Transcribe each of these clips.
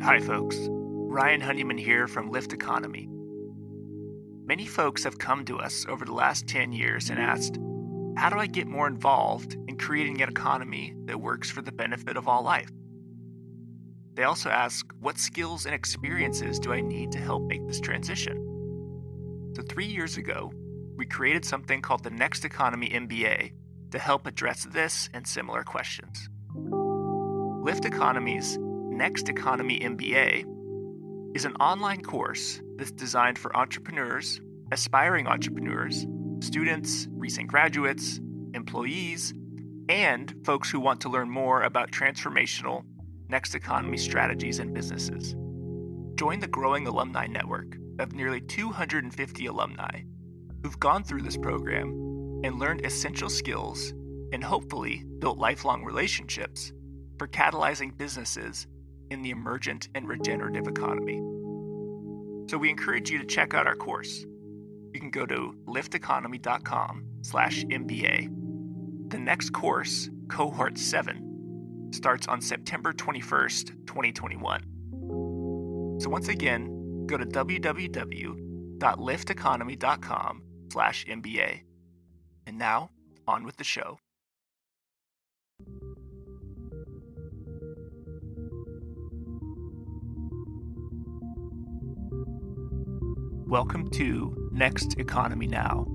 Hi folks, Ryan Honeyman here from Lift Economy. Many folks have come to us over the last 10 years and asked, how do I get more involved in creating an economy that works for the benefit of all life? They also ask, what skills and experiences do I need to help make this transition? So 3 years ago, we created something called the Next Economy MBA to help address this and similar questions. Lift Economy's Next Economy MBA is an online course that's designed for entrepreneurs, aspiring entrepreneurs, students, recent graduates, employees, and folks who want to learn more about transformational next economy strategies and businesses. Join the growing alumni network of nearly 250 alumni who've gone through this program and learned essential skills and hopefully built lifelong relationships for catalyzing businesses in the emergent and regenerative economy. So we encourage you to check out our course. You can go to lifteconomy.com/MBA. The next course, Cohort 7, starts on September 21st, 2021. So once again, go to www.lifteconomy.com/MBA. And now, on with the show. Welcome to Next Economy Now.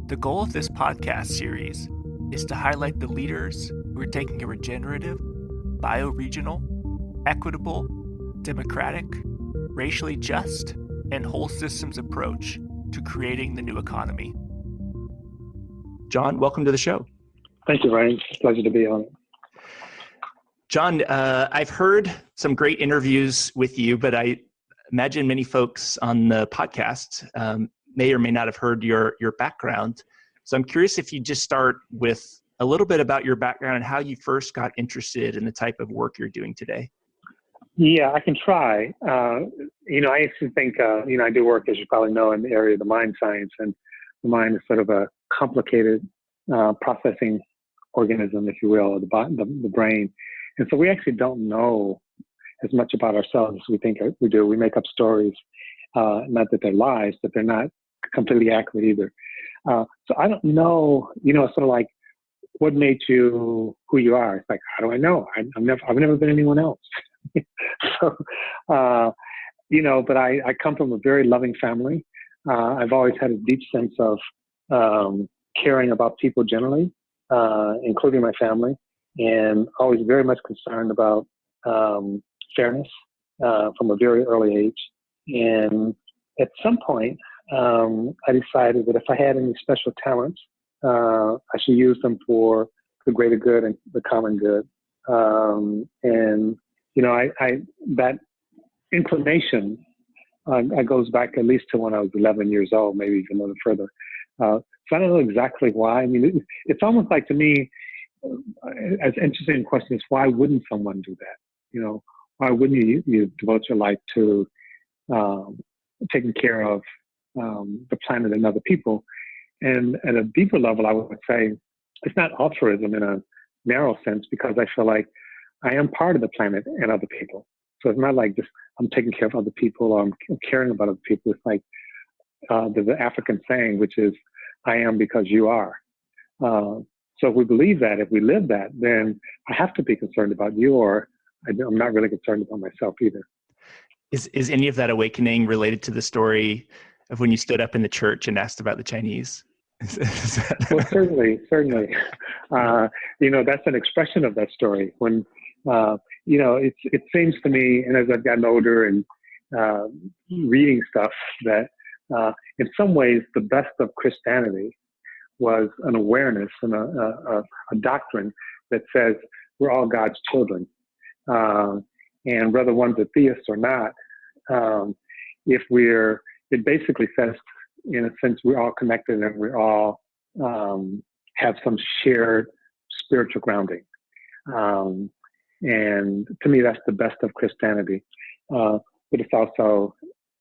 The goal of this podcast series is to highlight the leaders who are taking a regenerative, bioregional, equitable, democratic, racially just, and whole systems approach to creating the new economy. John, welcome to the show. Thank you, Ryan. It's a pleasure to be on. John, I've heard some great interviews with you, but I imagine many folks on the podcast may or may not have heard your background. So I'm curious if you just start with a little bit about your background and how you first got interested in the type of work you're doing today. Yeah, I can try. I used to think, I do work, as you probably know, in the area of the mind science, and the mind is sort of a complicated processing organism, if you will, of the brain. And so we actually don't know as much about ourselves as we think we do. We make up stories, not that they're lies, but they're not completely accurate either. So I don't know, it's sort of like, what made you who you are? It's like, how do I know? I've never been anyone else. So, but I come from a very loving family. I've always had a deep sense of caring about people generally, including my family, and always very much concerned about fairness from a very early age. And at some point, I decided that if I had any special talents, I should use them for the greater good and the common good. That inclination goes back at least to when I was 11 years old, maybe even a little further. So I don't know exactly why. I mean, it's almost like, to me, as interesting question is, why wouldn't someone do that? Why wouldn't you devote your life to taking care of the planet and other people? And at a deeper level, I would say it's not altruism in a narrow sense, because I feel like I am part of the planet and other people. So it's not like just I'm taking care of other people or I'm caring about other people. It's like the African saying, which is, I am because you are. So if we believe that, if we live that, then I have to be concerned about you, or I'm not really concerned about myself either. Is any of that awakening related to the story of when you stood up in the church and asked about the Chinese? Well, certainly. That's an expression of that story. When, it seems to me, and as I've gotten older and reading stuff, that in some ways the best of Christianity was an awareness and a doctrine that says we're all God's children. And whether one's a theist or not, it basically says, in a sense, we're all connected and we all have some shared spiritual grounding. And to me, that's the best of Christianity. But it's also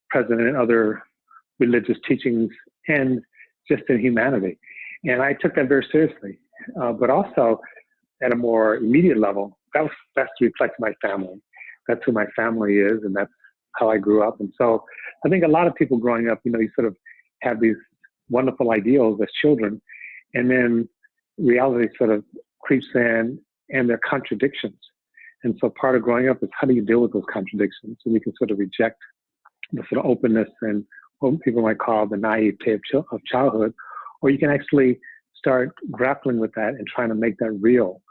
present in other religious teachings and just in humanity. And I took that very seriously. But also, at a more immediate level, that was best to reflect my family. that's who my family is, and that's how I grew up. And so I think a lot of people growing up, you sort of have these wonderful ideals as children, and then reality sort of creeps in, and there are contradictions. And so part of growing up is how do you deal with those contradictions? So we can sort of reject the sort of openness and what people might call the naivete of childhood, or you can actually start grappling with that and trying to make that real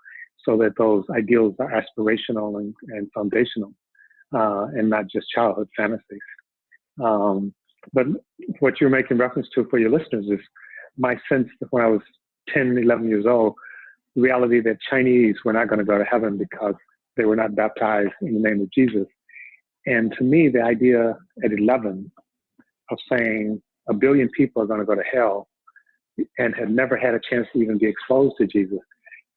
so that those ideals are aspirational and foundational and not just childhood fantasies. But what you're making reference to for your listeners is my sense that when I was 10, 11 years old, the reality that Chinese were not going to go to heaven because they were not baptized in the name of Jesus. And to me, the idea at 11 of saying a billion people are going to go to hell and had never had a chance to even be exposed to Jesus,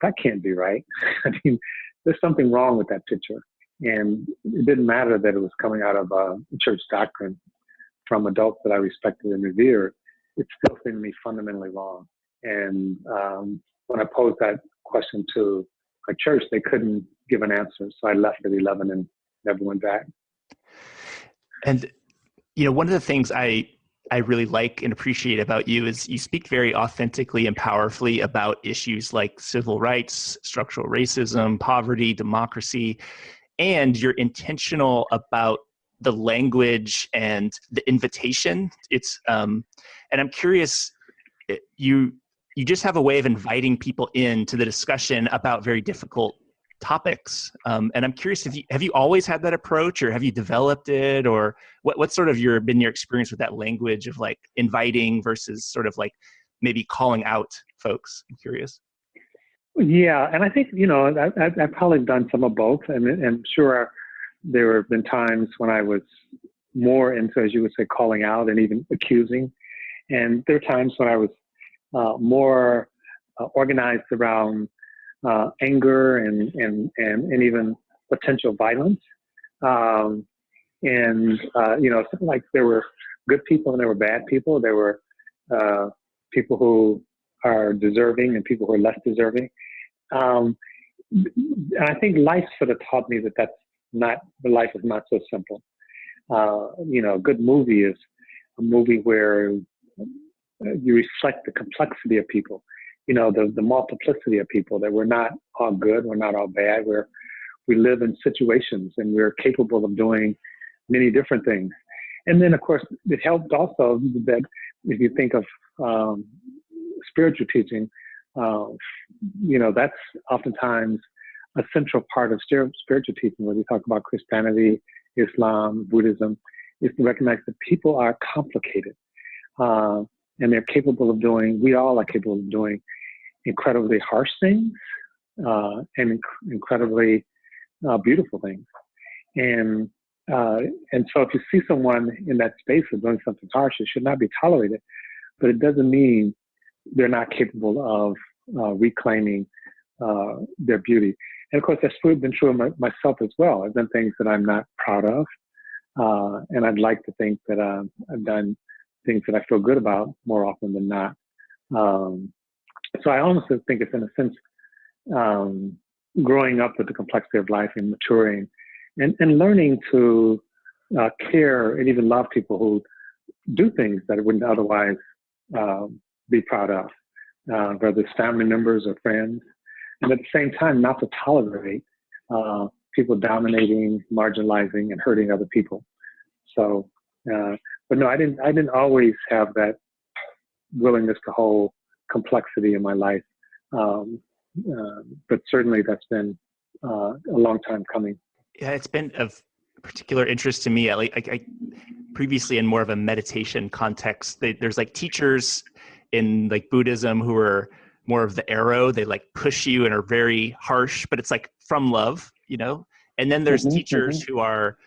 that can't be right. I mean, there's something wrong with that picture. And it didn't matter that it was coming out of church doctrine from adults that I respected and revered. It still seemed to me fundamentally wrong. And when I posed that question to a church, they couldn't give an answer. So I left at 11 and never went back. And, one of the things I really like and appreciate about you is you speak very authentically and powerfully about issues like civil rights, structural racism, poverty, democracy, and you're intentional about the language and the invitation. It's and I'm curious, you just have a way of inviting people into the discussion about very difficult topics. And I'm curious, have you always had that approach, or have you developed it, or what's sort of been your experience with that language of like inviting versus sort of like maybe calling out folks? I'm curious. Yeah, and I think I've probably done some of both, and I'm sure there have been times when I was more into, as you would say, calling out and even accusing, and there are times when I was more organized around anger and even potential violence. Something like there were good people and there were bad people. There were people who are deserving and people who are less deserving. And I think life sort of taught me that life is not so simple. A good movie is a movie where you reflect the complexity of people, the multiplicity of people, that we're not all good, we're not all bad, we live in situations and we're capable of doing many different things. And then, of course, it helped also that if you think of spiritual teaching, that's oftentimes a central part of spiritual teaching, when you talk about Christianity, Islam, Buddhism, is to recognize that people are complicated. And they're capable of doing, we all are capable of doing incredibly harsh things and incredibly beautiful things. And so if you see someone in that space of doing something harsh, it should not be tolerated. But it doesn't mean they're not capable of reclaiming their beauty. And of course, that's been true of myself as well. I've done things that I'm not proud of. And I'd like to think that I've done things that I feel good about more often than not. So I almost think it's in a sense growing up with the complexity of life and maturing and learning to care and even love people who do things that I wouldn't otherwise be proud of, whether it's family members or friends. And at the same time, not to tolerate people dominating, marginalizing, and hurting other people. So, but no, I didn't always have that willingness to hold complexity in my life. But certainly that's been a long time coming. Yeah, it's been of particular interest to me. I previously in more of a meditation context, there's like teachers in like Buddhism who are more of the arrow. They like push you and are very harsh, but it's like from love, And then there's teachers who are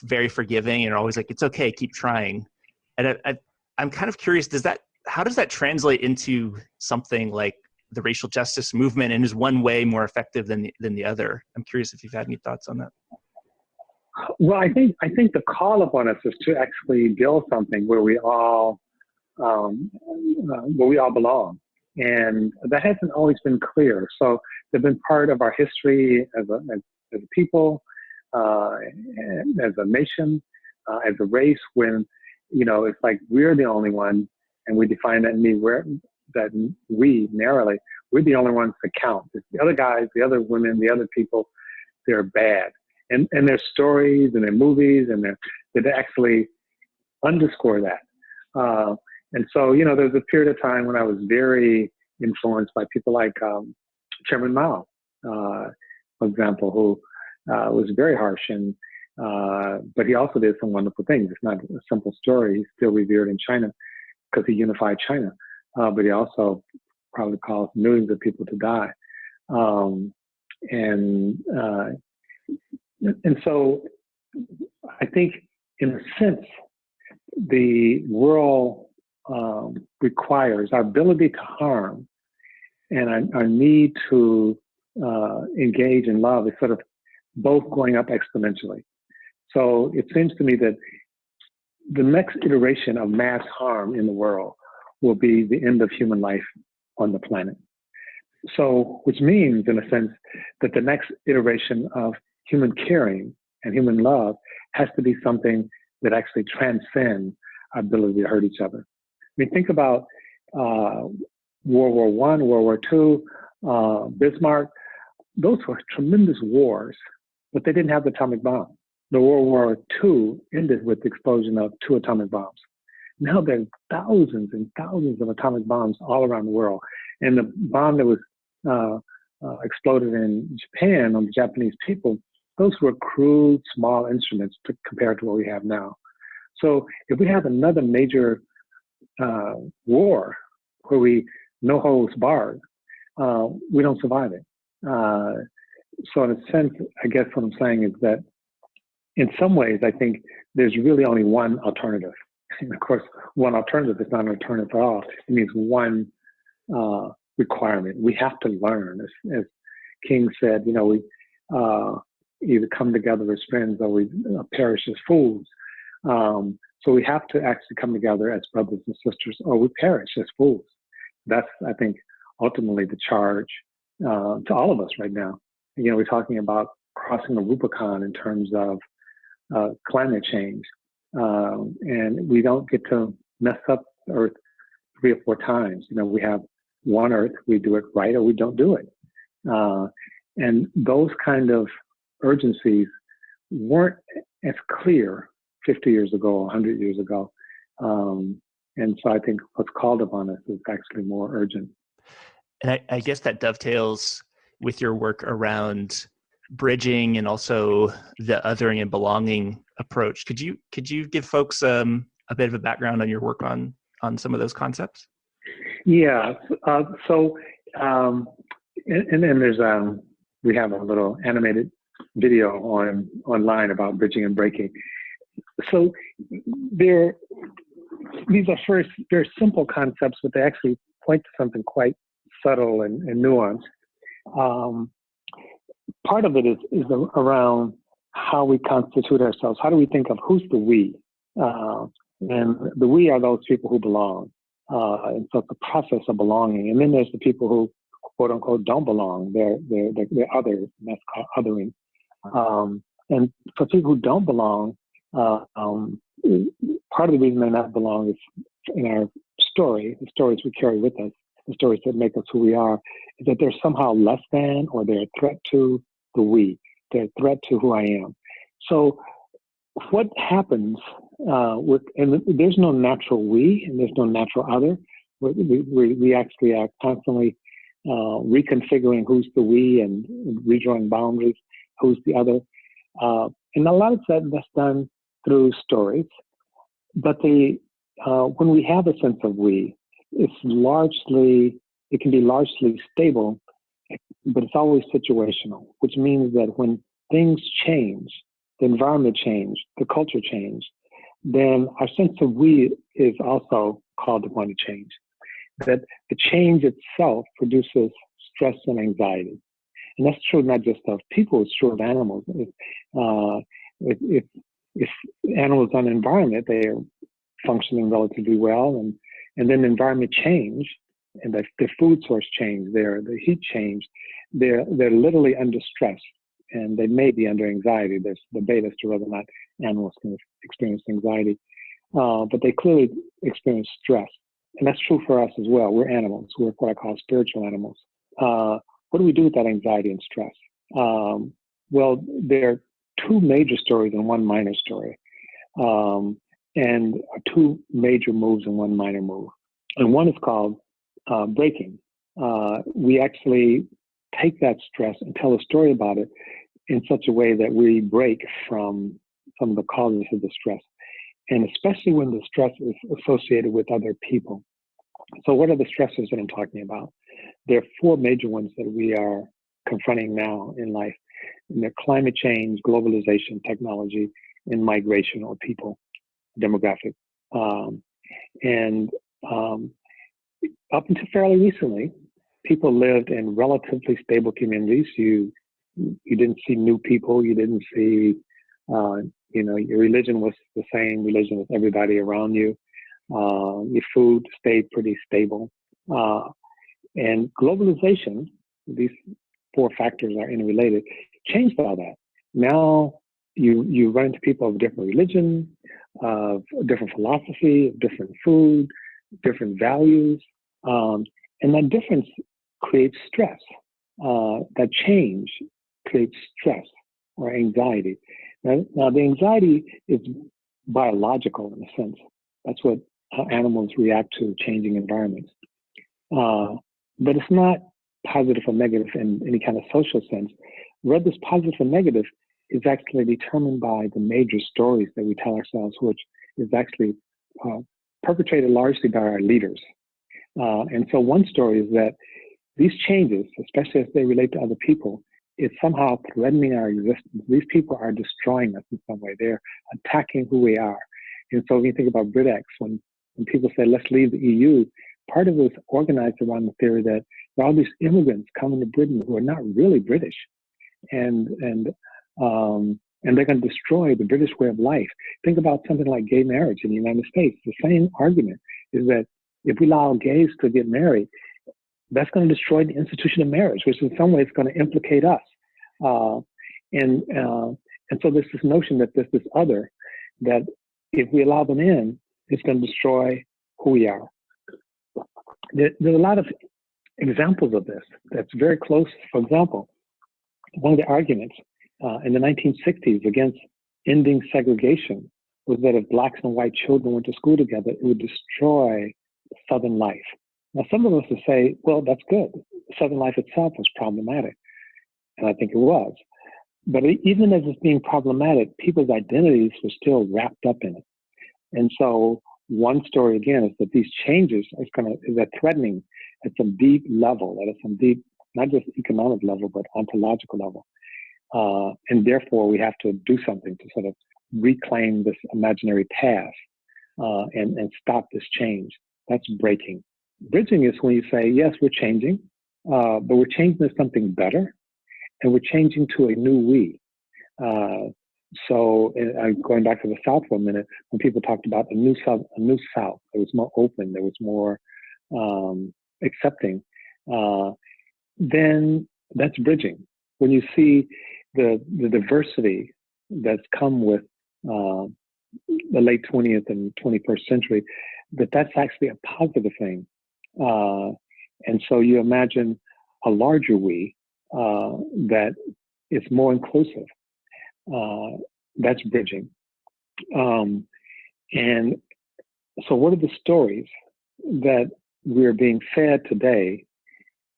very forgiving and are always like, it's okay, keep trying. And I'm kind of curious, how does that translate into something like the racial justice movement, and is one way more effective than the other? I'm curious if you've had any thoughts on that. Well, I think the call upon us is to actually build something where we all belong, and that hasn't always been clear. So they've been part of our history as a people. as a nation, as a race, when, it's like we're the only one, and we define that we narrowly, we're the only ones that count. It's the other guys, the other women, the other people, they're bad. And there's stories and their movies and that actually underscore that. And so, there was a period of time when I was very influenced by people like Chairman Mao, for example, who was very harsh, but he also did some wonderful things. It's not a simple story. He's still revered in China because he unified China, but he also probably caused millions of people to die. And so I think, in a sense, the world requires our ability to harm and our need to engage in love is sort of both going up exponentially. So it seems to me that the next iteration of mass harm in the world will be the end of human life on the planet. So, which means, in a sense, that the next iteration of human caring and human love has to be something that actually transcends our ability to hurt each other. I mean, think about World War I, World War II, Bismarck. Those were tremendous wars, but they didn't have the atomic bomb. The World War II ended with the explosion of 2 atomic bombs. Now there are thousands and thousands of atomic bombs all around the world. And the bomb that was exploded in Japan on the Japanese people, those were crude, small instruments compared to what we have now. So if we have another major war where we no holds barred, we don't survive it. So in a sense, I guess what I'm saying is that in some ways, I think there's really only one alternative. And of course, one alternative is not an alternative at all. It means one requirement. We have to learn. As King said, we either come together as friends or we perish as fools. So we have to actually come together as brothers and sisters, or we perish as fools. That's, I think, ultimately the charge to all of us right now. We're talking about crossing the Rubicon in terms of climate change. And we don't get to mess up the Earth 3 or 4 times. We have one Earth, we do it right or we don't do it. And those kind of urgencies weren't as clear 50 years ago, 100 years ago. And so I think what's called upon us is actually more urgent. And I guess that dovetails with your work around bridging and also the othering and belonging approach. Could you give folks a bit of a background on your work on some of those concepts? Yeah. So and then there's we have a little animated video online about bridging and breaking. So these are first very simple concepts, but they actually point to something quite subtle and nuanced. Part of it is around how we constitute ourselves. How do we think of who's the we? And the we are those people who belong. And so it's a process of belonging. And then there's the people who, quote unquote, don't belong. They're others, and that's called othering. And for people who don't belong, part of the reason they not belong is in our story, the stories we carry with us, the stories that make us who we are, is that they're somehow less than, or they're a threat to the we. They're a threat to who I am. So what happens and there's no natural we, and there's no natural other. We actually are constantly reconfiguring who's the we and redrawing boundaries, who's the other. And a lot of that's done through stories. But when we have a sense of we, it can be largely stable, but it's always situational, which means that when things change, the environment change, the culture change, then our sense of we is also called upon to change. That the change itself produces stress and anxiety. And that's true not just of people, it's true of animals. If animals on an environment, they are functioning relatively well, and then the environment change, and the food source change, the heat change, they're literally under stress. and they may be under anxiety. There's debate as to whether or not animals can experience anxiety, but they clearly experience stress. And that's true for us as well. We're animals. We're what I call spiritual animals. What do we do with that anxiety and stress? Well, there are two major stories and one minor story, and two major moves and one minor move. And one is called breaking. We actually take that stress and tell a story about it in such a way that we break from some of the causes of the stress, and especially when the stress is associated with other people. So what are the stressors that I'm talking about? There are four major ones that we are confronting now in life. And they're climate change, globalization, technology, and migration, or people, demographic. Up until fairly recently, people lived in relatively stable communities. You didn't see new people. You didn't see, your religion was the same religion as everybody around you. Your food stayed pretty stable. And globalization, these four factors are interrelated, changed all that. Now you run into people of different religion, of different philosophy, of different food, different values. And that difference creates stress. That change creates stress or anxiety. Now, the anxiety is biological in a sense. That's what how animals react to changing environments. But it's not positive or negative in any kind of social sense. Whether it's positive or negative is actually determined by the major stories that we tell ourselves, which is actually perpetrated largely by our leaders. And so one story is that these changes, especially as they relate to other people, is somehow threatening our existence. These people are destroying us in some way. They're attacking who we are. And so when you think about BritX, when people say, let's leave the EU, part of it was organized around the theory that there are all these immigrants coming to Britain who are not really British. And they're going to destroy the British way of life. Think about something like gay marriage in the United States. The same argument is that if we allow gays to get married, that's going to destroy the institution of marriage, which in some ways is going to implicate us. And so there's this notion that there's this other, that if we allow them in, it's going to destroy who we are. There's a lot of examples of this that's very close. For example, one of the arguments in the 1960s against ending segregation was that if blacks and white children went to school together, it would destroy Southern life. Now, some of us would say, well, that's good. Southern life itself was problematic. And I think it was. But even as it's being problematic, people's identities were still wrapped up in it. And so one story, again, is that these changes are threatening at some deep level, at some deep, not just economic level, but ontological level. And therefore, we have to do something to sort of reclaim this imaginary past and stop this change. That's breaking. Bridging is when you say, yes, we're changing, but we're changing to something better, and we're changing to a new we. So going back to the South for a minute, when people talked about a new South, it was more open, there was more accepting, then that's bridging. When you see the diversity that's come with the late 20th and 21st century, that's actually a positive thing. And so you imagine a larger we that is more inclusive. That's bridging. And so what are the stories that we're being fed today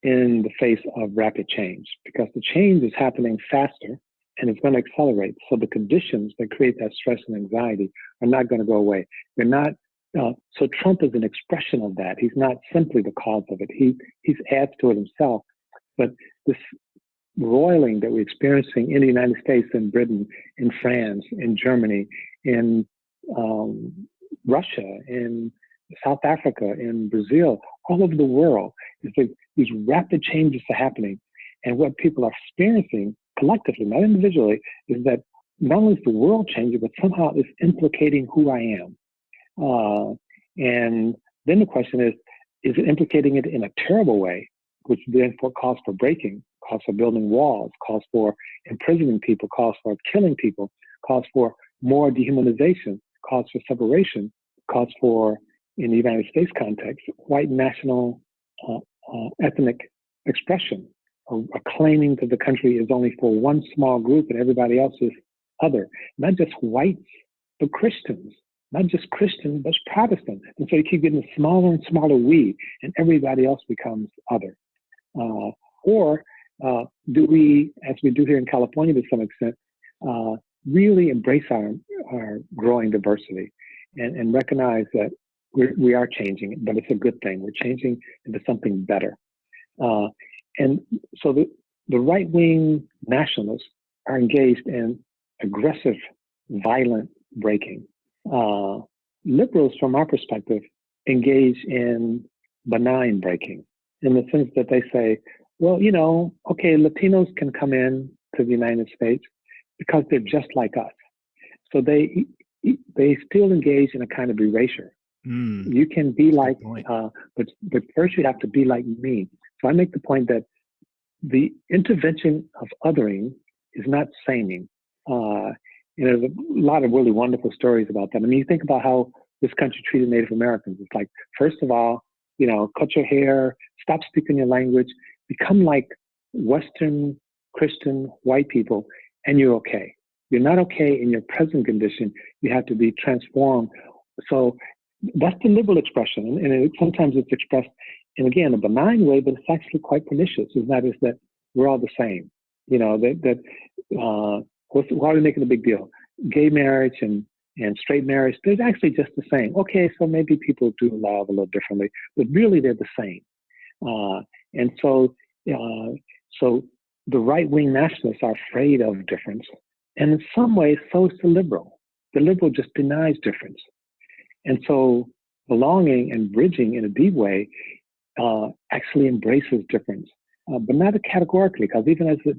in the face of rapid change? Because the change is happening faster and it's going to accelerate. So the conditions that create that stress and anxiety are not going to go away. They're not. So Trump is an expression of that. He's not simply the cause of it. He adds to it himself. But this roiling that we're experiencing in the United States, in Britain, in France, in Germany, in Russia, in South Africa, in Brazil, all over the world, is that these rapid changes are happening. And what people are experiencing collectively, not individually, is that not only is the world changing, but somehow it's implicating who I am. And then the question is it implicating it in a terrible way, which therefore calls for breaking? calls for building walls, calls for imprisoning people, calls for killing people, calls for more dehumanization, calls for separation, calls for, in the United States context, white national ethnic expression, a claiming that the country is only for one small group and everybody else is other. Not just whites, but Christians. Not just Christian, but Protestant. And so you keep getting smaller and smaller we, and everybody else becomes other. Or do we, as we do here in California to some extent, really embrace our growing diversity and recognize that we are changing, but it's a good thing. We're changing into something better. And so the right-wing nationalists are engaged in aggressive, violent breaking. Liberals, from our perspective, engage in benign breaking in the sense that they say, well, okay, Latinos can come in to the United States because they're just like us. So they still engage in a kind of erasure. You can be like, but first you have to be like me. So I make the point that the intervention of othering is not saming. There's a lot of really wonderful stories about that. I mean, you think about how this country treated Native Americans. It's like, first of all, cut your hair, stop speaking your language, become like Western Christian white people, and you're okay. You're not okay in your present condition. You have to be transformed. So that's the liberal expression. And sometimes it's expressed in, again, a benign way, but it's actually quite pernicious. And that is that we're all the same. Why are we making a big deal? Gay marriage and straight marriage, they're actually just the same. Okay, so maybe people do love a little differently, but really they're the same. And so the right-wing nationalists are afraid of difference. And in some ways, so is the liberal. The liberal just denies difference. And so belonging and bridging in a deep way actually embraces difference, but not categorically, because even as it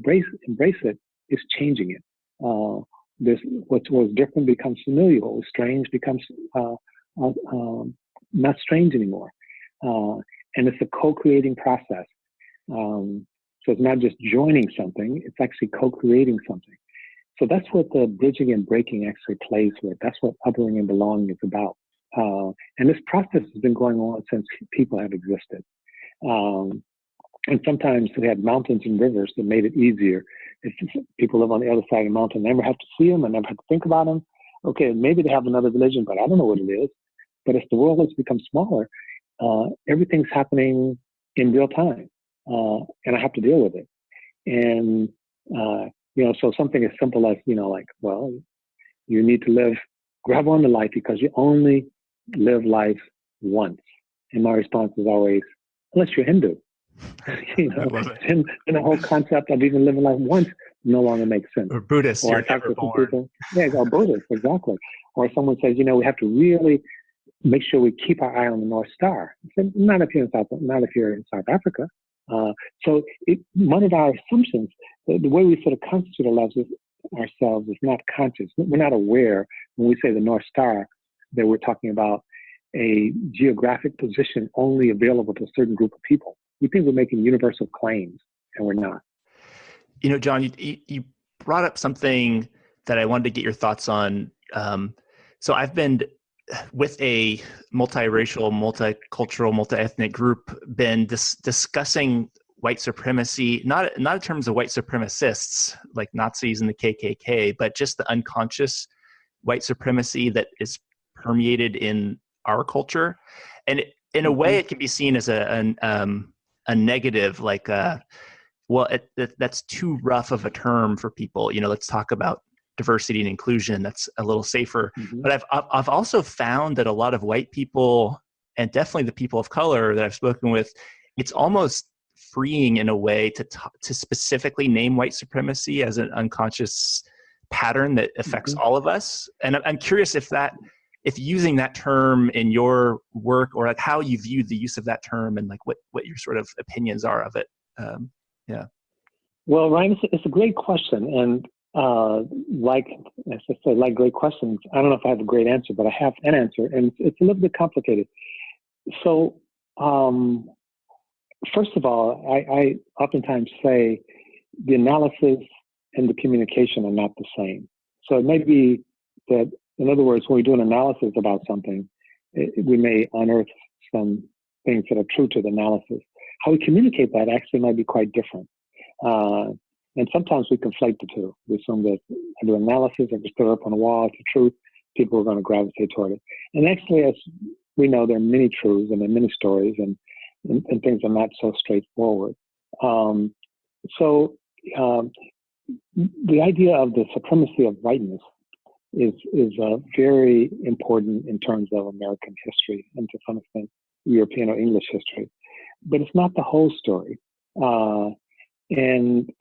embrace it, it's changing it. What was different becomes familiar. What was strange becomes not strange anymore. And it's a co-creating process. So it's not just joining something, it's actually co-creating something. So that's what the bridging and breaking actually plays with. That's what othering and belonging is about. And this process has been going on since people have existed. And sometimes we had mountains and rivers that made it easier. If people live on the other side of the mountain, never have to see them, I never have to think about them. Okay, maybe they have another religion, but I don't know what it is. But as the world has become smaller, everything's happening in real time, and I have to deal with it. And so something as simple as well, you need to grab on to life because you only live life once. And my response is always, unless you're Hindu. And the whole concept of even living life once no longer makes sense. Or Buddhist, or you're never born. People, or Buddhist, exactly. Or someone says, we have to really make sure we keep our eye on the North Star. So not if you're in South Africa. So one of our assumptions, the way we sort of constitute ourselves is not conscious. We're not aware when we say the North Star that we're talking about a geographic position only available to a certain group of people. We think we're making universal claims, and we're not. John, you brought up something that I wanted to get your thoughts on. So I've been with a multiracial, multicultural, multi-ethnic group, been discussing white supremacy, not in terms of white supremacists like Nazis and the KKK, but just the unconscious white supremacy that is permeated in our culture. And in a way, it can be seen as a negative, like, that's too rough of a term for people. Let's talk about diversity and inclusion. That's a little safer. Mm-hmm. But I've also found that a lot of white people, and definitely the people of color that I've spoken with, it's almost freeing in a way to specifically name white supremacy as an unconscious pattern that affects all of us. And I'm curious if using that term in your work, or like how you view the use of that term, and like what your sort of opinions are of it. Yeah. Well, Ryan, it's a great question. And like great questions, I don't know if I have a great answer, but I have an answer, and it's a little bit complicated. So, first of all, I oftentimes say the analysis and the communication are not the same. So it may be that, in other words, when we do an analysis about something, we may unearth some things that are true to the analysis. How we communicate that actually might be quite different. And sometimes we conflate the two. We assume that I do analysis, I just put it up on the wall, it's the truth, people are going to gravitate toward it. And actually, as we know, there are many truths and there are many stories, and things are not so straightforward. So the idea of the supremacy of whiteness is very important in terms of American history and to some extent European or English history, but it's not the whole story. And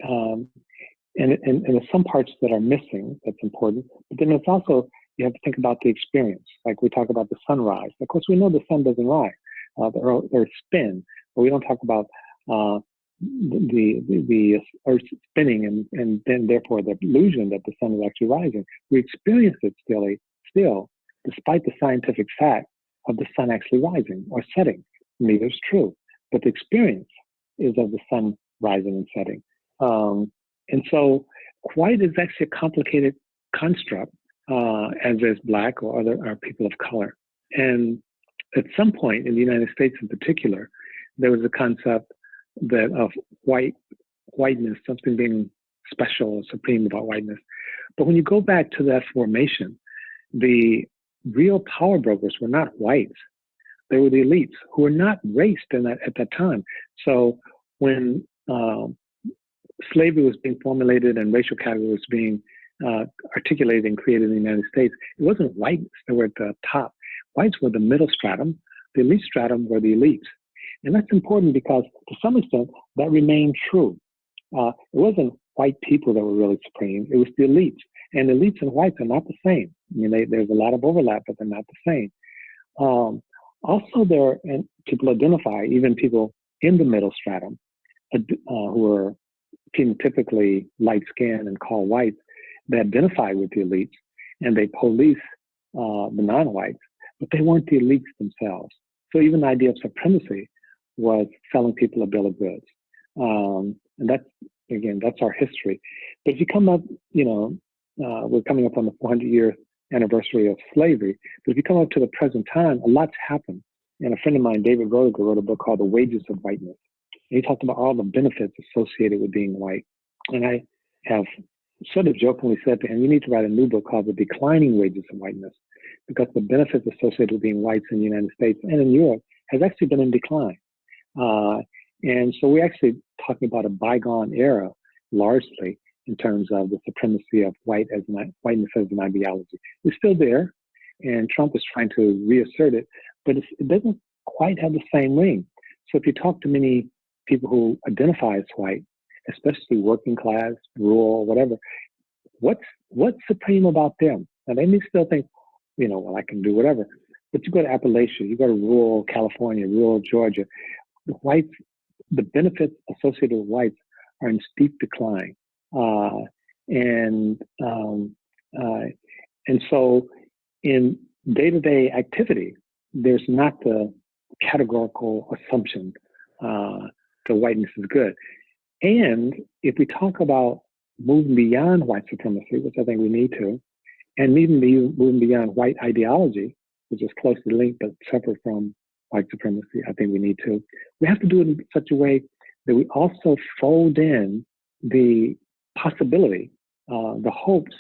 there's some parts that are missing that's important, but then it's also, you have to think about the experience. Like we talk about the sunrise. Of course, we know the sun doesn't rise, the earth spin, but we don't talk about the earth spinning and then therefore the illusion that the sun is actually rising. We experience it still, despite the scientific fact of the sun actually rising or setting. Neither is true, but the experience is of the sun rising and setting. And so white is actually a complicated construct, as is black or other people of color. And at some point in the United States in particular, there was a concept that of whiteness, something being special or supreme about whiteness. But when you go back to that formation, the real power brokers were not whites. They were the elites who were not raced at that time. So when slavery was being formulated and racial category was being articulated and created in the United States, it wasn't whites that were at the top. Whites were the middle stratum. The elite stratum were the elites. And that's important because to some extent that remained true. It wasn't white people that were really supreme. It was the elites. And elites and whites are not the same. I mean, there's a lot of overlap, but they're not the same. Also, and people identify, even people in the middle stratum, who are phenotypically light-skinned and called whites, they identify with the elites and they police the non-whites, but they weren't the elites themselves. So even the idea of supremacy was selling people a bill of goods. And that's our history. But if you come up, we're coming up on the 400-year anniversary of slavery, but if you come up to the present time, a lot's happened. And a friend of mine, David Rodiger, wrote a book called The Wages of Whiteness. And he talked about all the benefits associated with being white. And I have sort of jokingly said to him, you need to write a new book called The Declining Wages of Whiteness, because the benefits associated with being whites in the United States and in Europe has actually been in decline. And so we're actually talking about a bygone era, largely, in terms of the supremacy of whiteness as an ideology. It's still there, and Trump is trying to reassert it, but it doesn't quite have the same ring. So if you talk to many people who identify as white, especially working class, rural, whatever, what's supreme about them? Now they may still think, well, I can do whatever. But you go to Appalachia, you go to rural California, rural Georgia, the benefits associated with whites are in steep decline. And so in day-to-day activity, there's not the categorical assumption that whiteness is good. And if we talk about moving beyond white supremacy, which I think we need to, and even moving beyond white ideology, which is closely linked but separate from white supremacy, I think we need to. We have to do it in such a way that we also fold in the possibility, the hopes,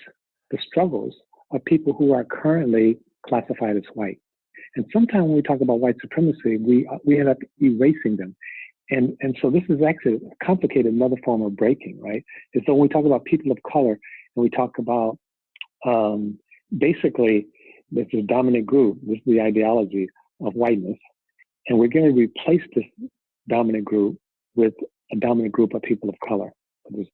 the struggles of people who are currently classified as white. And sometimes when we talk about white supremacy, we end up erasing them. And so this is actually a complicated another form of breaking, right? And so when we talk about people of color and we talk about basically this is dominant group, this is the ideology of whiteness, and we're going to replace this dominant group with a dominant group of people of color. It's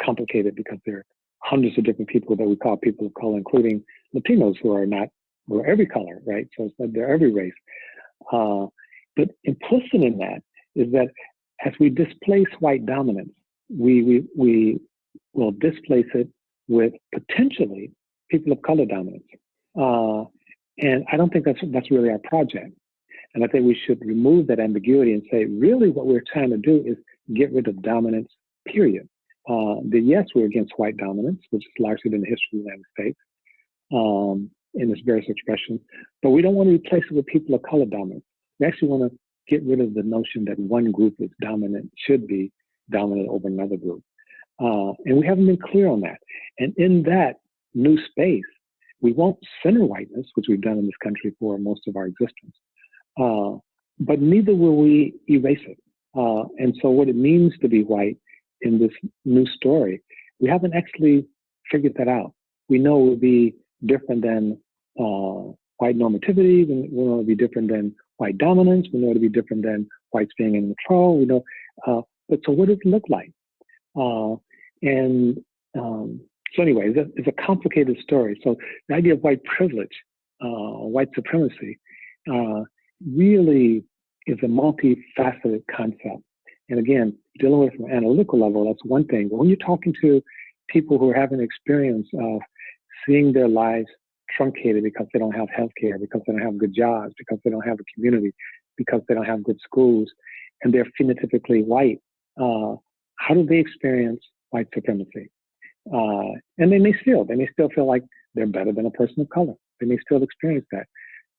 complicated because there are hundreds of different people that we call people of color, including Latinos who are every color, right? So it's like they're every race. But implicit in that is that as we displace white dominance, we will displace it with potentially people of color dominance. And I don't think that's really our project. And I think we should remove that ambiguity and say, really what we're trying to do is get rid of dominance, period. that yes, we're against white dominance, which has largely been the history of the United States in its various expressions, but we don't want to replace it with people of color dominance. We actually want to get rid of the notion that one group is dominant, should be dominant over another group. And we haven't been clear on that. And in that new space, we won't center whiteness, which we've done in this country for most of our existence, but neither will we erase it. And so what it means to be white in this new story, we haven't actually figured that out. We know it will be different than white normativity. We know it will be different than white dominance. We know it will be different than whites being in control. We know, but so what does it look like? So anyway, it's a complicated story. So the idea of white privilege, white supremacy, really is a multifaceted concept. And again, dealing with it from an analytical level, that's one thing. But when you're talking to people who are having experience of seeing their lives truncated because they don't have health care, because they don't have good jobs, because they don't have a community, because they don't have good schools, and they're phenotypically white, how do they experience white supremacy? And they may still feel like they're better than a person of color. They may still experience that,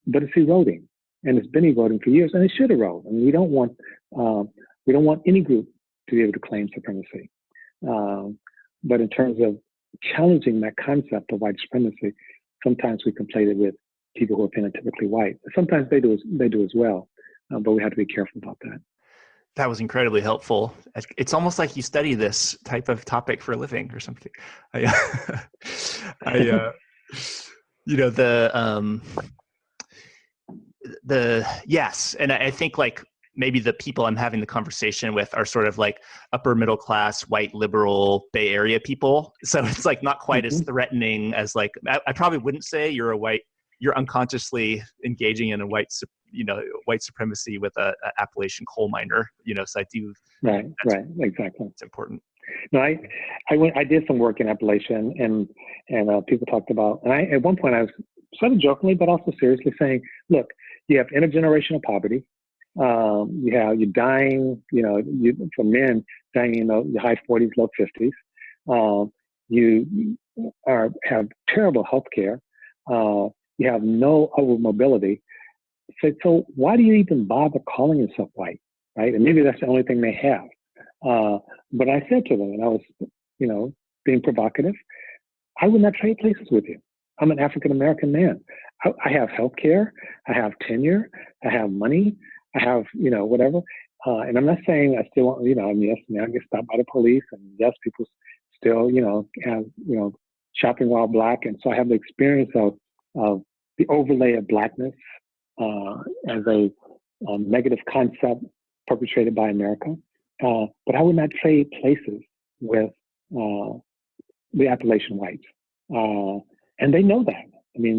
but it's eroding, and it's been eroding for years, and it should erode. I mean, we don't want any group to be able to claim supremacy. But in terms of challenging that concept of white supremacy, sometimes we conflate it with people who are phenotypically white. Sometimes they do as well, but we have to be careful about that. That was incredibly helpful. It's almost like you study this type of topic for a living or something. Yes. And I think like maybe the people I'm having the conversation with are sort of like upper middle class, white, liberal Bay Area people. So it's like not quite as threatening as like, I probably wouldn't say you're unconsciously engaging in a white supremacy with a Appalachian coal miner, so I do. Right, exactly. It's important. No, I did some work in Appalachian and people talked about, and at one point I was sort of jokingly, but also seriously saying, look, you have intergenerational poverty. You're dying, for men dying in the high 40s, low 50s. You have terrible health care. You have no upward mobility. So why do you even bother calling yourself white, right? And maybe that's the only thing they have. But I said to them, and I was, being provocative, I would not trade places with you. I'm an African-American man. I have health care. I have tenure. I have money. I have, whatever. And I'm not saying I still want, yes, I get stopped by the police, and yes, people still, have, shopping while black. And so I have the experience of the overlay of blackness as a negative concept perpetrated by America. But I would not trade places with the Appalachian whites. And they know that. I mean,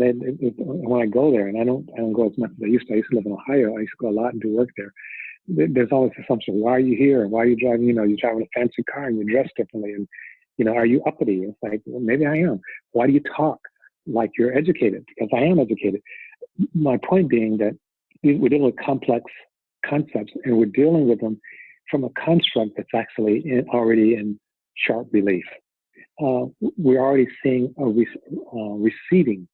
when I go there, and I don't go as much as I used to. I used to live in Ohio. I used to go a lot and do work there. There's always the assumption, why are you here? Why are you driving, you're driving a fancy car and you're dressed differently. And, are you uppity? It's like, well, maybe I am. Why do you talk like you're educated? Because I am educated. My point being that we're dealing with complex concepts, and we're dealing with them from a construct that's actually already in sharp relief. We're already seeing a receding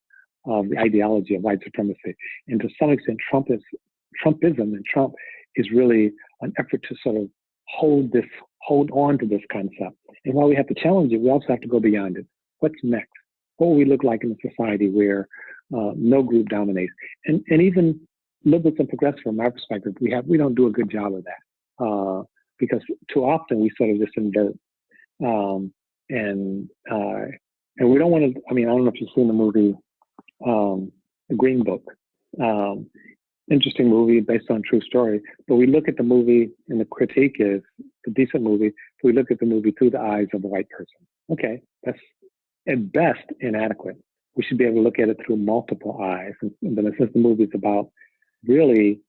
of the ideology of white supremacy. And to some extent, Trumpism and Trump is really an effort to sort of hold on to this concept. And while we have to challenge it, we also have to go beyond it. What's next? What will we look like in a society where no group dominates? And even liberals and progressives, from my perspective, we don't do a good job of that because too often we sort of just invert. And we don't want to. I mean, I don't know if you've seen the movie The Green Book. Interesting movie based on true story. But we look at the movie, and the critique is a decent movie. But we look at the movie through the eyes of a white person. Okay, that's at best inadequate. We should be able to look at it through multiple eyes. And then since the movie is about really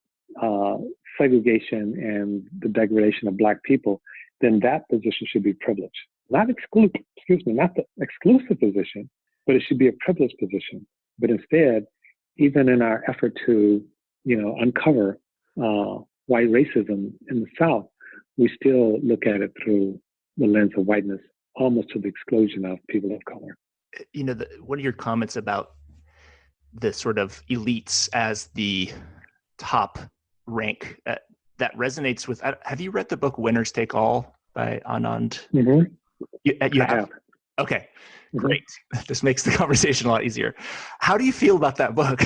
segregation and the degradation of black people, then that position should be privileged. Not the exclusive position, but it should be a privileged position. But instead, even in our effort to, uncover white racism in the South, we still look at it through the lens of whiteness almost to the exclusion of people of color. One of your comments about the sort of elites as the top rank, that resonates with. Have you read the book Winners Take All by Anand? Mm-hmm. You have? Okay, great. This makes the conversation a lot easier. How do you feel about that book?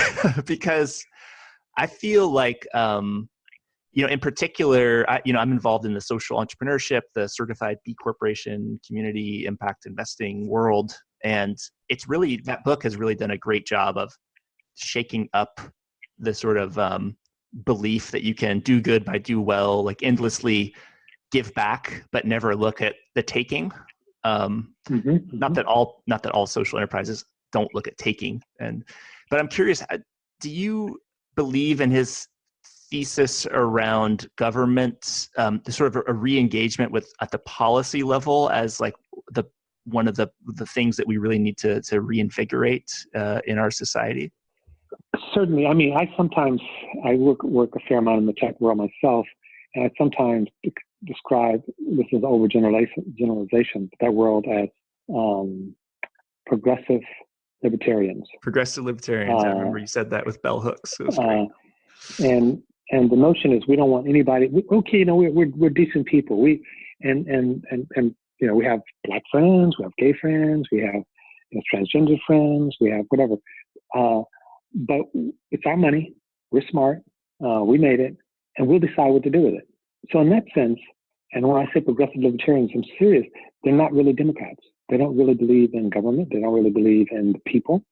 Because I feel like, in particular, I'm involved in the social entrepreneurship, the certified B Corporation, community impact investing world. And that book has really done a great job of shaking up the sort of belief that you can do good by do well, like endlessly give back, but never look at the taking. Not that all social enterprises don't look at taking. But I'm curious, do you believe in his thesis around government, the sort of a re-engagement with at the policy level as like one of the things that we really need to reinvigorate in our society? Certainly. I mean, I work a fair amount in the tech world myself, and I sometimes describe, this is overgeneralization, that world as progressive libertarians. Progressive libertarians. I remember you said that with bell hooks. It was great. And the notion is we don't want anybody. We're decent people. We have black friends, we have gay friends, we have transgender friends, we have whatever. But it's our money. We're smart. We made it, and we'll decide what to do with it. So in that sense, and when I say progressive libertarians, I'm serious. They're not really Democrats. They don't really believe in government. They don't really believe in the people.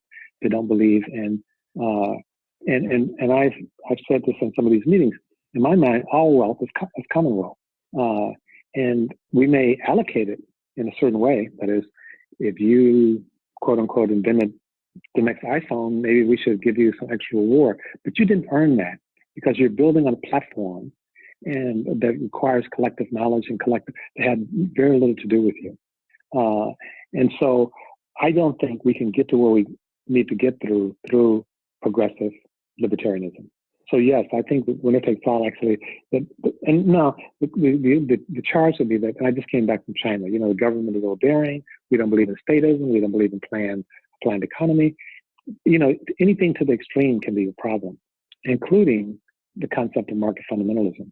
They don't believe in and I've said this in some of these meetings. In my mind, all wealth is commonwealth, and we may allocate it in a certain way. That is, if you quote unquote invented the next iPhone, maybe we should give you some extra reward. But you didn't earn that because you're building on a platform and that requires collective knowledge and that had very little to do with you. And so I don't think we can get to where we need to get through progressive libertarianism. So yes, I think that winner takes all actually. The charge would be that, and I just came back from China. The government is overbearing. We don't believe in statism. We don't believe in planned economy. Anything to the extreme can be a problem, including the concept of market fundamentalism.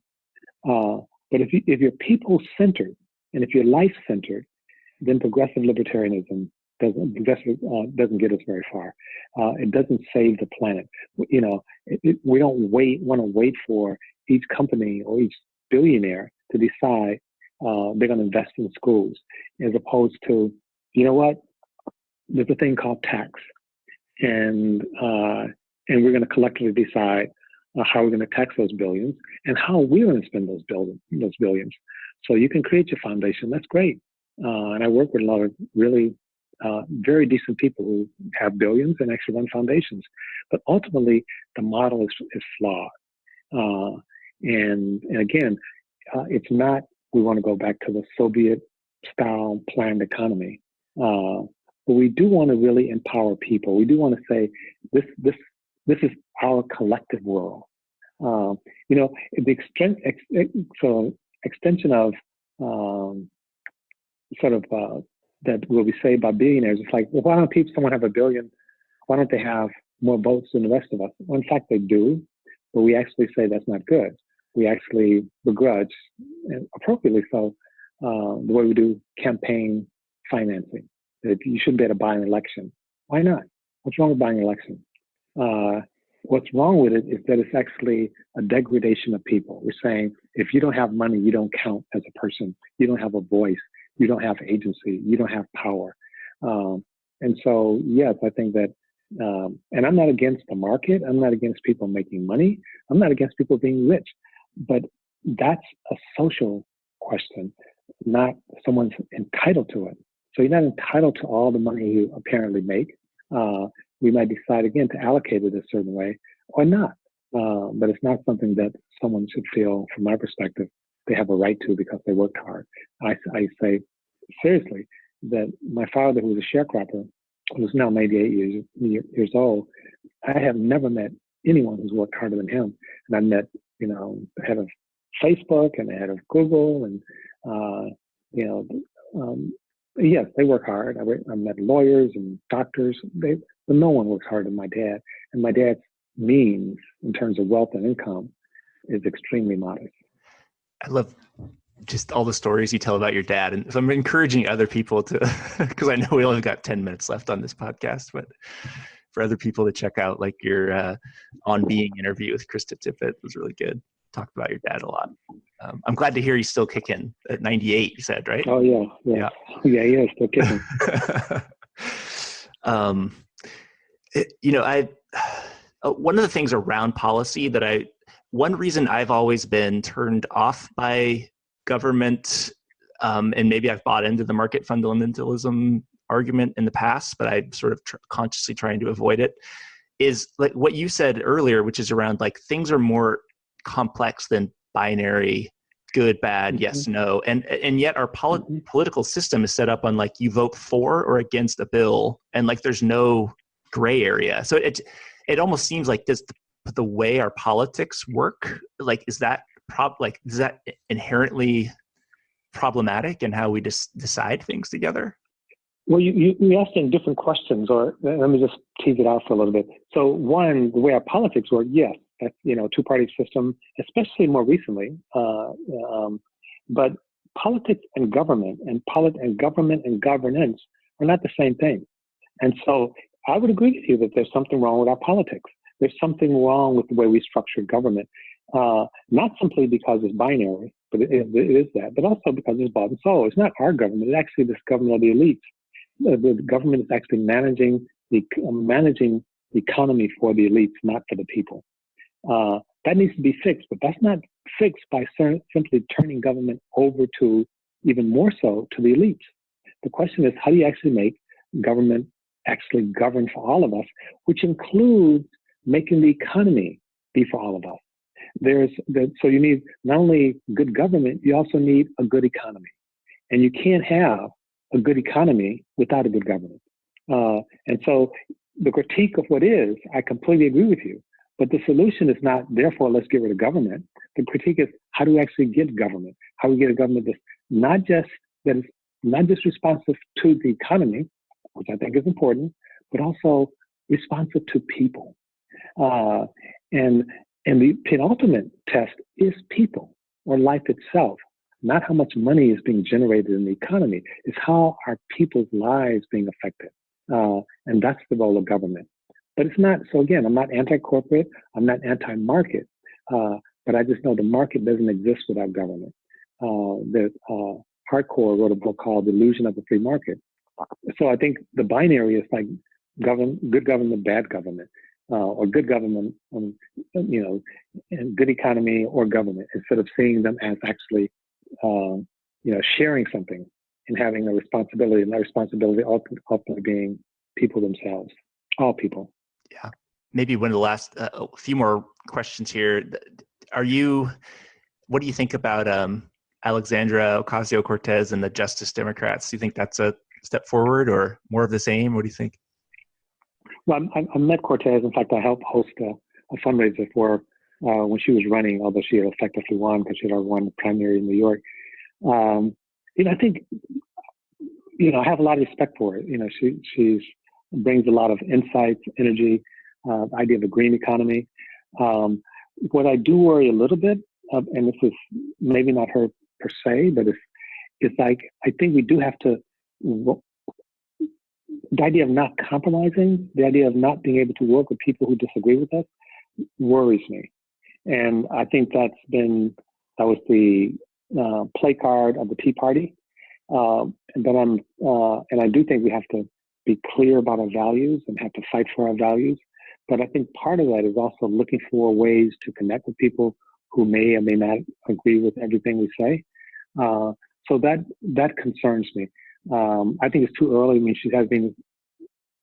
But if you're people-centered and if you're life-centered, then progressive libertarianism doesn't get us very far. It doesn't save the planet. We don't want to wait for each company or each billionaire to decide they're going to invest in schools, as opposed to, there's a thing called tax, and we're going to collectively decide how we're going to tax those billions and how we're going to spend those billions. So you can create your foundation. That's great. And I work with a lot of really very decent people who have billions and actually run foundations. But ultimately, the model is flawed. And again, it's not, we want to go back to the Soviet-style planned economy. But we do want to really empower people. We do want to say, this is our collective world. The extension of that will be saved by billionaires. It's like, well, why don't someone have $1 billion? Why don't they have more votes than the rest of us? Well, in fact, they do, but we actually say that's not good. We actually begrudge, and appropriately so, the way we do campaign financing. That you shouldn't be able to buy an election. Why not? What's wrong with buying an election? What's wrong with it is that it's actually a degradation of people. We're saying if you don't have money, you don't count as a person. You don't have a voice. You don't have agency. You don't have power. And so, yes, I think that, and I'm not against the market. I'm not against people making money. I'm not against people being rich. But that's a social question, not someone's entitled to it. So you're not entitled to all the money you apparently make. We might decide, again, to allocate it a certain way or not. But it's not something that someone should feel, from my perspective, they have a right to because they worked hard. I say, seriously, that my father, who was a sharecropper, who's now 88 years old, I have never met anyone who's worked harder than him. And I met, the head of Facebook and the head of Google and, Yes, they work hard. I met lawyers and doctors. But no one works harder than my dad. And my dad's means in terms of wealth and income is extremely modest. I love just all the stories you tell about your dad. And so I'm encouraging other people to, because I know we only got 10 minutes left on this podcast, but for other people to check out like your On Being interview with Krista Tippett was really good. Talked about your dad a lot. I'm glad to hear he's still kicking at 98, you said, right? Oh, yeah. Yeah. Yeah, he is still kicking. One of the things around policy that one reason I've always been turned off by government, and maybe I've bought into the market fundamentalism argument in the past, but I'm sort of consciously trying to avoid it, is like what you said earlier, which is around like things are more complex than binary, good, bad, yes, no. And yet our political system is set up on like you vote for or against a bill, and like there's no gray area. So it almost seems like the way our politics work, like is that inherently problematic in how we just decide things together? Well, you asked in different questions, or let me just tease it out for a little bit. So one, the way our politics work, yes, that's, two-party system, especially more recently. But politics and government and government and governance are not the same thing. And so I would agree with you that there's something wrong with our politics. There's something wrong with the way we structure government, not simply because it's binary, but it is that, but also because it's bought and sold. It's not our government. It's actually this government of the elites. The government is actually managing the economy for the elites, not for the people. That needs to be fixed, but that's not fixed by simply turning government over to, even more so, to the elites. The question is, how do you actually make government actually govern for all of us, which includes making the economy be for all of us? So you need not only good government, you also need a good economy. And you can't have a good economy without a good government. And so the critique of what is, I completely agree with you. But the solution is not, therefore, let's get rid of government. The critique is, how do we actually get government? How do we get a government that's not just responsive to the economy, which I think is important, but also responsive to people. And the penultimate test is people, or life itself. Not how much money is being generated in the economy, it's how are people's lives being affected. And that's the role of government. But it's not, so again, I'm not anti-corporate, I'm not anti-market, but I just know the market doesn't exist without government. Hardcore wrote a book called The Illusion of the Free Market. So I think the binary is like good government, bad government, or good government, and good economy or government, instead of seeing them as actually, sharing something and having a responsibility, and that responsibility ultimately being people themselves, all people. Yeah. Maybe one of the last, a few more questions here. What do you think about Alexandria Ocasio-Cortez and the Justice Democrats? Do you think that's a step forward or more of the same? What do you think? Well, I met Cortez. In fact, I helped host a fundraiser for when she was running, although she had effectively won because she had already won the primary in New York. I think, I have a lot of respect for it. She's brings a lot of insights, energy, the idea of a green economy. What I do worry a little bit, and this is maybe not her per se, but it's like, I think we do have to, the idea of not compromising, the idea of not being able to work with people who disagree with us worries me. And I think that was the play card of the Tea Party. And I do think we have to be clear about our values and have to fight for our values. But I think part of that is also looking for ways to connect with people who may or may not agree with everything we say. So that concerns me. I think it's too early. I mean, she has been,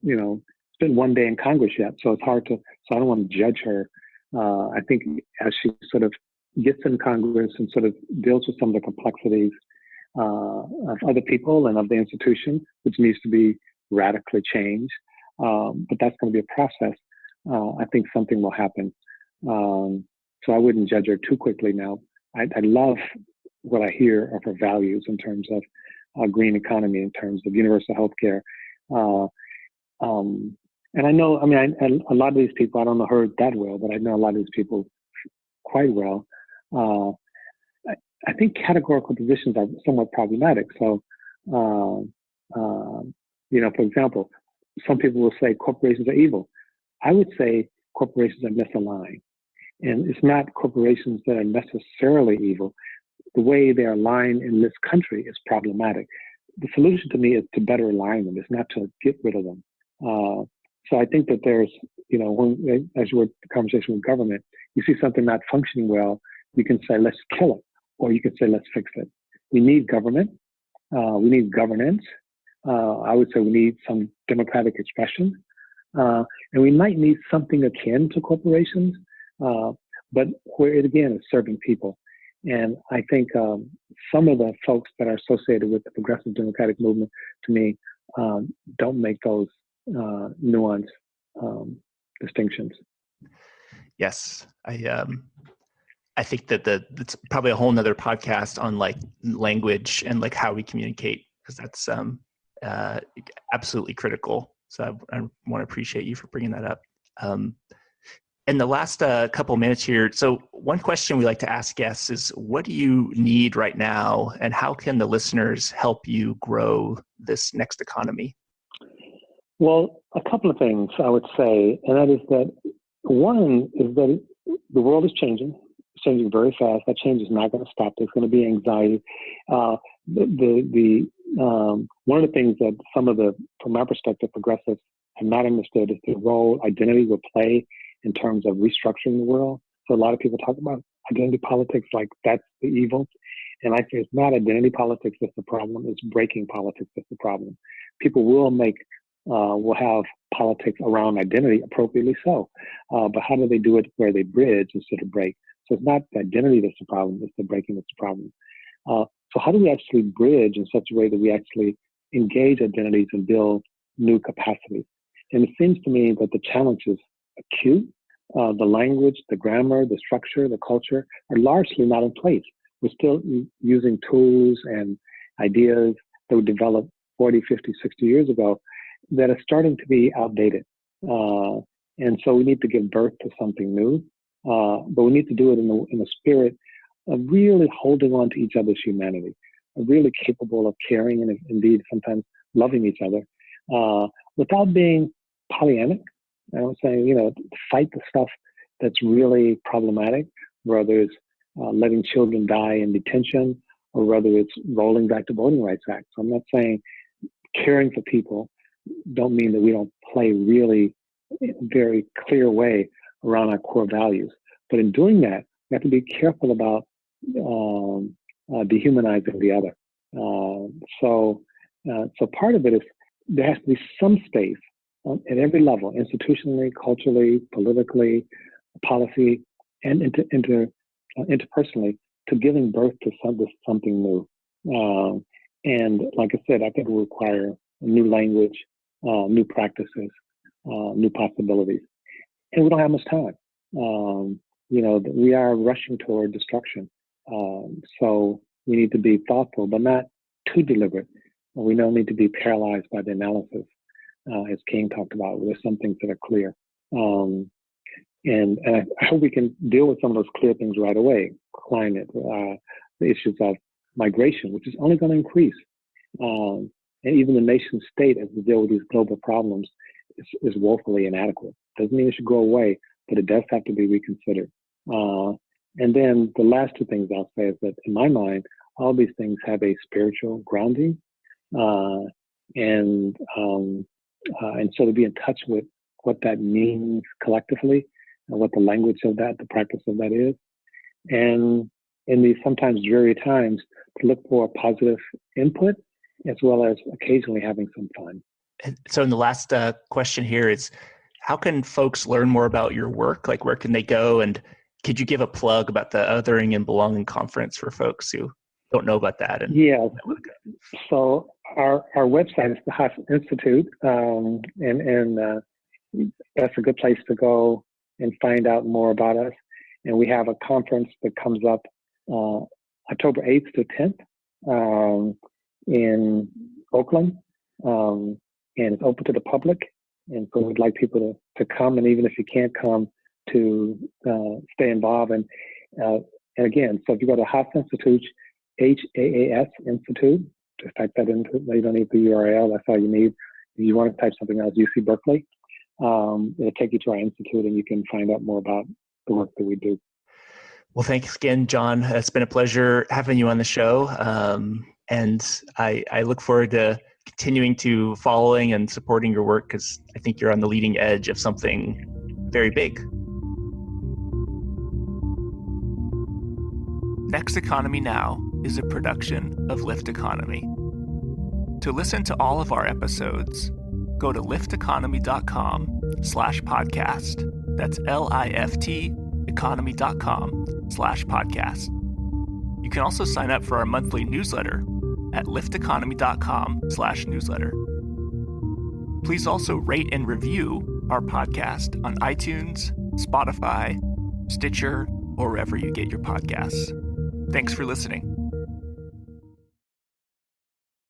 it's been one day in Congress yet, so it's hard to, so I don't want to judge her. I think as she sort of gets in Congress and sort of deals with some of the complexities of other people and of the institution, which needs to be radically changed. But that's going to be a process. I think something will happen. So I wouldn't judge her too quickly now. I love what I hear of her values in terms of green economy in terms of universal health care. And I know, a lot of these people, I don't know her that well, but I know a lot of these people quite well. I think categorical positions are somewhat problematic. So, for example, some people will say corporations are evil. I would say corporations are misaligned. And it's not corporations that are necessarily evil. The way they're aligned in this country is problematic. The solution to me is to better align them. It's not to get rid of them. So I think that there's, as you were in conversation with government, you see something not functioning well, you can say, let's kill it, or you can say, let's fix it. We need government. We need governance. I would say we need some democratic expression. And we might need something akin to corporations, but where it, again, is serving people. And I think some of the folks that are associated with the progressive democratic movement, to me, don't make those nuanced distinctions. Yes, I think that it's probably a whole nother podcast on like language and like how we communicate, because that's absolutely critical. So I want to appreciate you for bringing that up. In the last couple minutes here, so one question we like to ask guests is, what do you need right now, and how can the listeners help you grow this next economy? Well, a couple of things I would say, and that is that one is that the world is changing. It's changing very fast. That change is not going to stop. There's going to be anxiety. One of the things that from my perspective, progressives have not understood is the role identity will play in terms of restructuring the world. So a lot of people talk about identity politics like that's the evil. And I say it's not identity politics that's the problem. It's breaking politics that's the problem. People will have politics around identity, appropriately so. But how do they do it where they bridge instead of break? So it's not the identity that's the problem, it's the breaking that's the problem. So how do we actually bridge in such a way that we actually engage identities and build new capacities? And it seems to me that the challenge is acute. The language, the grammar, the structure, the culture are largely not in place. We're still using tools and ideas that were developed 40, 50, 60 years ago that are starting to be outdated. And so we need to give birth to something new, but we need to do it in the spirit of really holding on to each other's humanity, really capable of caring and indeed sometimes loving each other, without being Pollyannic. I don't say, fight the stuff that's really problematic, whether it's letting children die in detention or whether it's rolling back the Voting Rights Act. So I'm not saying caring for people don't mean that we don't play really very clear way around our core values. But in doing that, we have to be careful about dehumanizing the other. So part of it is there has to be some space at every level, institutionally, culturally, politically, policy, and interpersonally, to giving birth to something new. And like I said, I think it will require a new language, new practices, new possibilities. And we don't have much time. We are rushing toward destruction. So we need to be thoughtful, but not too deliberate. We don't need to be paralyzed by the analysis, as King talked about. There's some things that are clear. And I hope we can deal with some of those clear things right away. Climate, the issues of migration, which is only going to increase. And even the nation state, as we deal with these global problems, is woefully inadequate. Doesn't mean it should go away, but it does have to be reconsidered. And then the last two things I'll say is that, in my mind, all these things have a spiritual grounding, and so to be in touch with what that means collectively, and what the language of that, the practice of that is, and in these sometimes dreary times, to look for positive input as well as occasionally having some fun. And so in the last question here is, how can folks learn more about your work? Like, where can they go? And could you give a plug about the Othering and Belonging Conference for folks who don't know about that? Yeah. So our website is the Haas Institute, and that's a good place to go and find out more about us. And we have a conference that comes up October 8th to 10th. in Oakland, and it's open to the public. And so we'd like people to come, and even if you can't come, to stay involved. And again, so if you go to Haas Institute, HAAS Institute, just type that into it. You don't need the URL. That's all you need. If you want to type something else, UC Berkeley, it'll take you to our institute, and you can find out more about the work that we do. Well, thanks again, John. It's been a pleasure having you on the show. And I look forward to continuing to following and supporting your work, because I think you're on the leading edge of something very big. Next Economy Now is a production of Lift Economy. To listen to all of our episodes, go to lifteconomy.com/podcast. That's LIFT economy.com/podcast. You can also sign up for our monthly newsletter at lifteconomy.com/newsletter. Please also rate and review our podcast on iTunes, Spotify, Stitcher, or wherever you get your podcasts. Thanks for listening.